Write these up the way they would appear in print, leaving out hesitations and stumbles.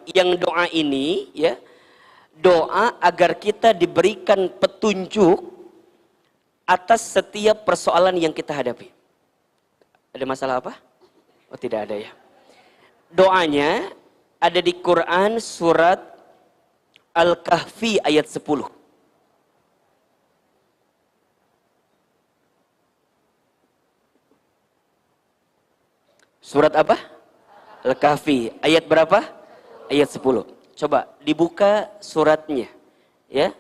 yang doa ini ya, doa agar kita diberikan petunjuk atas setiap persoalan yang kita hadapi. Ada masalah apa? Oh, tidak ada ya. Doanya ada di Quran surat Al-Kahfi ayat 10. Surat apa? Al-Kahfi ayat berapa? Ayat 10. Coba dibuka suratnya ya.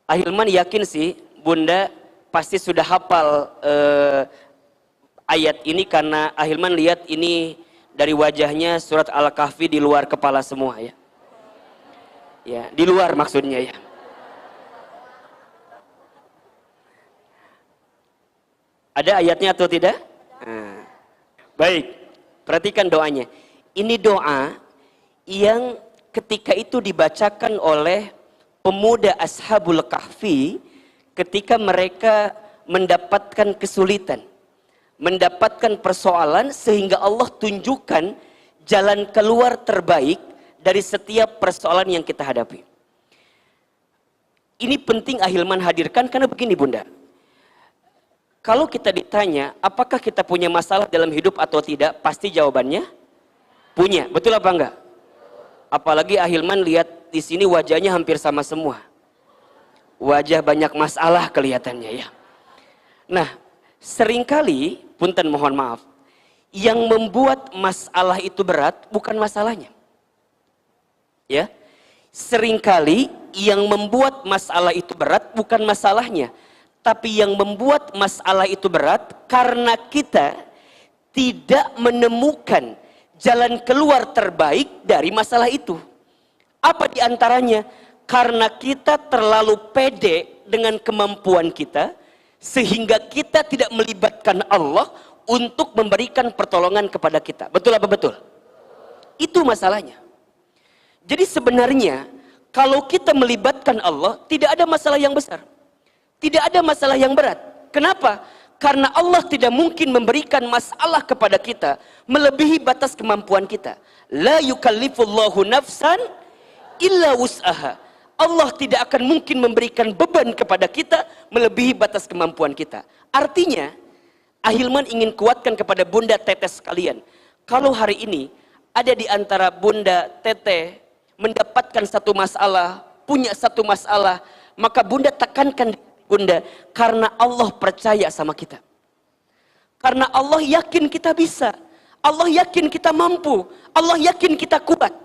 Ahilman yakin sih Bunda pasti sudah hafal ayat ini, karena Ahilman lihat ini dari wajahnya surat Al-Kahfi di luar kepala semua ya. Ya, di luar maksudnya ya. Ada ayatnya atau tidak? Nah, baik, perhatikan doanya. Ini doa yang ketika itu dibacakan oleh pemuda Ashabul Kahfi ketika mereka mendapatkan kesulitan, mendapatkan persoalan, sehingga Allah tunjukkan jalan keluar terbaik dari setiap persoalan yang kita hadapi. Ini penting Ahilman hadirkan karena begini Bunda. Kalau kita ditanya apakah kita punya masalah dalam hidup atau tidak, pasti jawabannya punya. Betul apa enggak? Apalagi Ahilman lihat di sini wajahnya hampir sama semua. Wajah banyak masalah kelihatannya ya. Nah, seringkali, punten mohon maaf, yang membuat masalah itu berat bukan masalahnya. Ya. Seringkali yang membuat masalah itu berat bukan masalahnya, tapi yang membuat masalah itu berat karena kita tidak menemukan jalan keluar terbaik dari masalah itu. Apa di antaranya? Karena kita terlalu pede dengan kemampuan kita, sehingga kita tidak melibatkan Allah untuk memberikan pertolongan kepada kita. Betul apa betul? Itu masalahnya. Jadi sebenarnya kalau kita melibatkan Allah, tidak ada masalah yang besar, tidak ada masalah yang berat. Kenapa? Karena Allah tidak mungkin memberikan masalah kepada kita melebihi batas kemampuan kita. La yukallifullahu nafsan illa wus'aha. Allah tidak akan mungkin memberikan beban kepada kita melebihi batas kemampuan kita. Artinya, Ahilman ingin kuatkan kepada Bunda Teteh sekalian, kalau hari ini ada di antara Bunda Teteh mendapatkan satu masalah, punya satu masalah, maka Bunda tekankan Bunda, karena Allah percaya sama kita. Karena Allah yakin kita bisa. Allah yakin kita mampu. Allah yakin kita kuat.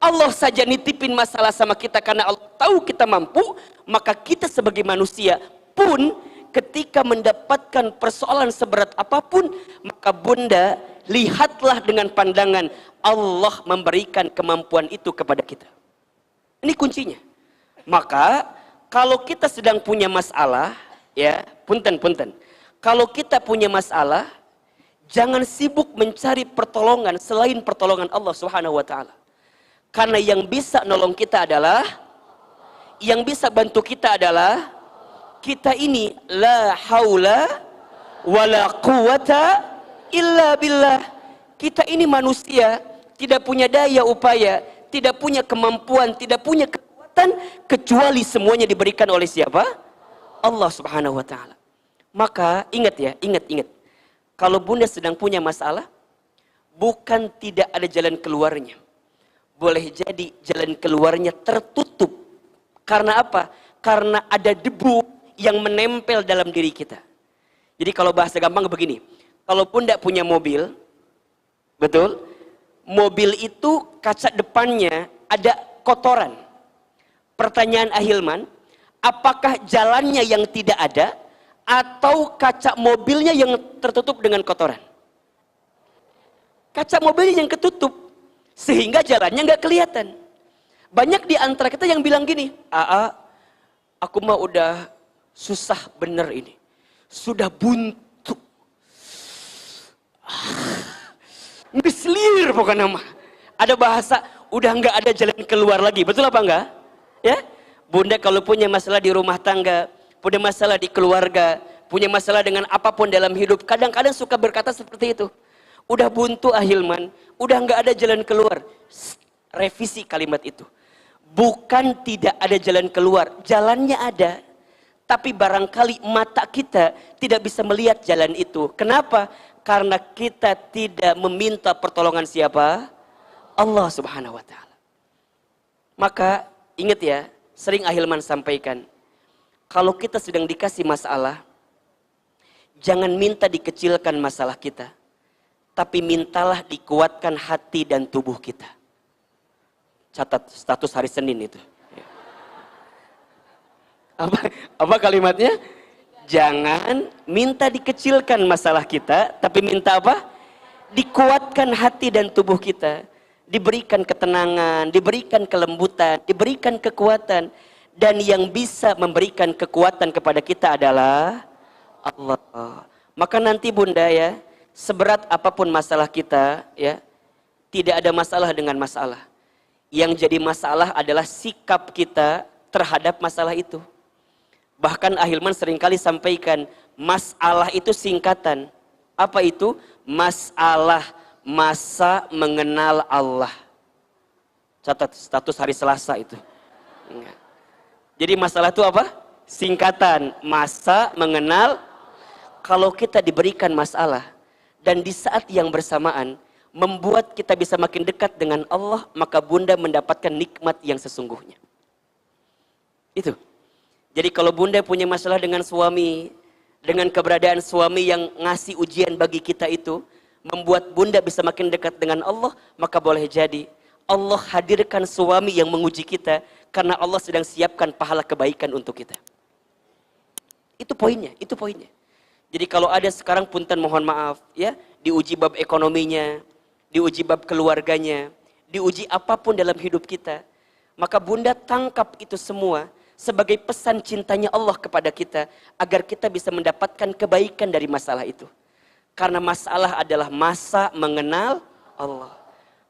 Allah saja nitipin masalah sama kita karena Allah tahu kita mampu, maka kita sebagai manusia pun ketika mendapatkan persoalan seberat apapun, maka Bunda lihatlah dengan pandangan Allah memberikan kemampuan itu kepada kita. Ini kuncinya. Maka kalau kita sedang punya masalah, ya, punten. Kalau kita punya masalah, jangan sibuk mencari pertolongan selain pertolongan Allah Subhanahu wa taala. Karena yang bisa nolong kita adalah, yang bisa bantu kita adalah kita ini. La haula wala quwata illa billah. Kita ini manusia, tidak punya daya upaya, tidak punya kemampuan, tidak punya kekuatan, kecuali semuanya diberikan oleh siapa? Allah Subhanahu wa taala. Maka ingat ya, ingat. Kalau Bunda sedang punya masalah, bukan tidak ada jalan keluarnya. Boleh jadi jalan keluarnya tertutup. Karena apa? Karena ada debu yang menempel dalam diri kita. Jadi kalau bahasa gampang begini, kalau Bunda punya mobil, betul? Mobil itu kaca depannya ada kotoran. Pertanyaan Ahilman, apakah jalannya yang tidak ada atau kaca mobilnya yang tertutup dengan kotoran? Kaca mobilnya yang ketutup, sehingga jalannya nggak kelihatan. Banyak di antara kita yang bilang gini, aku mah udah susah bener ini, sudah buntu, ngeselir pokoknya mah. Ada bahasa, udah nggak ada jalan keluar lagi. Betul apa enggak? Ya, Bunda kalau punya masalah di rumah tangga, punya masalah di keluarga, punya masalah dengan apapun dalam hidup, kadang-kadang suka berkata seperti itu. Udah buntu Ahilman, udah nggak ada jalan keluar. revisi kalimat itu. Bukan tidak ada jalan keluar, jalannya ada. Tapi barangkali mata kita tidak bisa melihat jalan itu. Kenapa? Karena kita tidak meminta pertolongan siapa? Allah Subhanahu wa Ta'ala. Maka ingat ya, sering Ahilman sampaikan, kalau kita sedang dikasih masalah, jangan minta dikecilkan masalah kita, tapi mintalah dikuatkan hati dan tubuh kita. Catat status hari Senin itu. Apa kalimatnya? Jangan minta dikecilkan masalah kita, tapi minta apa? Dikuatkan hati dan tubuh kita. Diberikan ketenangan, diberikan kelembutan, diberikan kekuatan. Dan yang bisa memberikan kekuatan kepada kita adalah Allah. Maka nanti Bunda ya, seberat apapun masalah kita ya, tidak ada masalah dengan masalah. Yang jadi masalah adalah sikap kita terhadap masalah itu. Bahkan Ahilman seringkali sampaikan, masalah itu singkatan. Apa itu? Masalah masa mengenal Allah. Catat status hari Selasa itu. Jadi masalah itu apa? Singkatan, masa mengenal. Kalau kita diberikan masalah dan di saat yang bersamaan membuat kita bisa makin dekat dengan Allah, maka Bunda mendapatkan nikmat yang sesungguhnya. Itu. Jadi kalau Bunda punya masalah dengan suami, dengan keberadaan suami yang ngasih ujian bagi kita itu, membuat Bunda bisa makin dekat dengan Allah, maka boleh jadi Allah hadirkan suami yang menguji kita, karena Allah sedang siapkan pahala kebaikan untuk kita. Itu poinnya, itu poinnya. Jadi kalau ada sekarang punten mohon maaf, ya, diuji bab ekonominya, diuji bab keluarganya, diuji apapun dalam hidup kita, maka Bunda tangkap itu semua sebagai pesan cintanya Allah kepada kita, agar kita bisa mendapatkan kebaikan dari masalah itu. Karena masalah adalah masa mengenal Allah.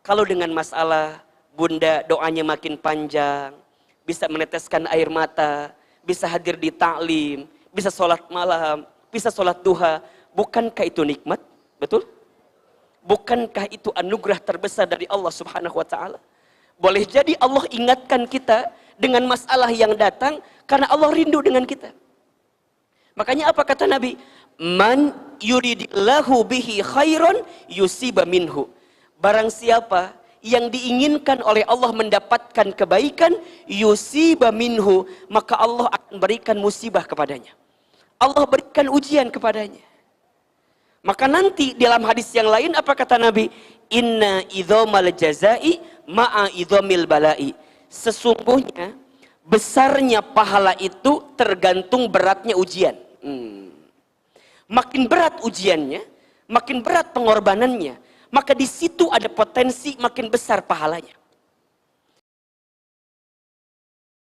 Kalau dengan masalah Bunda doanya makin panjang, bisa meneteskan air mata, bisa hadir di taklim, bisa sholat malam, bisa sholat duha, bukankah itu nikmat? Betul? Bukankah itu anugerah terbesar dari Allah Subhanahu wa Ta'ala? Boleh jadi Allah ingatkan kita dengan masalah yang datang karena Allah rindu dengan kita. Makanya apa kata Nabi? Man yuridillahu bihi khairan yusiba minhu. Barang siapa yang diinginkan oleh Allah mendapatkan kebaikan, yusiba minhu, maka Allah akan berikan musibah kepadanya. Allah berikan ujian kepadanya. Maka nanti dalam hadis yang lain apa kata Nabi? Inna idhomal jazai ma'a idhomil balai. Sesungguhnya besarnya pahala itu tergantung beratnya ujian. Makin berat ujiannya, makin berat pengorbanannya, maka di situ ada potensi makin besar pahalanya.